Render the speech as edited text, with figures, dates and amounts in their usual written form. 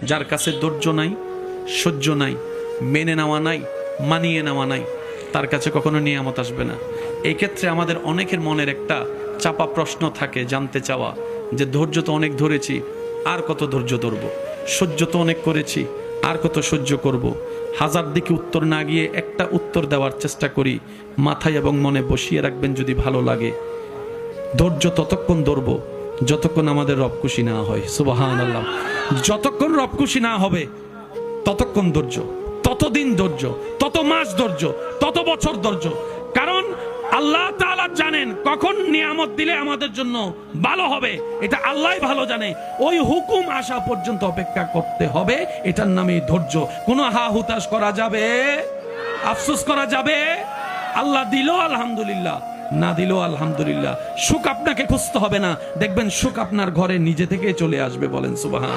যার কাছে ধৈর্য নাই, সহ্য নাই, মেনে নেওয়া নাই, মানিয়ে নেওয়া নাই, তার কাছে কখনো নিয়ামত আসবে না। এই ক্ষেত্রে আমাদের অনেকের মনের একটা চাপা প্রশ্ন থাকে, জানতে চাওয়া যে ধৈর্য তো অনেক ধরেছি, আর কত ধৈর্য ধরব, সহ্য তো অনেক করেছি, আর কত সহ্য করব। হাজার দিকে উত্তর না গিয়ে একটা উত্তর দেওয়ার চেষ্টা করি, মাথায় এবং মনে বসিয়ে রাখবেন যদি ভালো লাগে। ধৈর্য ততক্ষণ ধরব যতক্ষণ আমাদের রব খুশি না হয়। সুবহানাল্লাহ। যতক্ষণ রব খুশি না হবে ততক্ষণ ধৈর্য, ততদিন ধৈর্য, তত মাস ধৈর্য, তত বছর ধৈর্য। কারণ আল্লাহ তাআলা জানেন কখন নিয়ামত দিলে আমাদের জন্য ভালো হবে, এটা আল্লাহই ভালো জানে। ওই হুকুম আসা পর্যন্ত অপেক্ষা করতে হবে, এটার নামই ধৈর্য। কোনো হা হুতাশ করা যাবে, আফসোস করা যাবে? আল্লাহ দিল আলহামদুলিল্লাহ, না দিল আলহামদুলিল্লাহ। সুখ আপনাকে খুঁজতে হবে না, দেখবেন সুখ আপনার ঘরে নিজে থেকে চলে আসবে। বলেন সুবহান।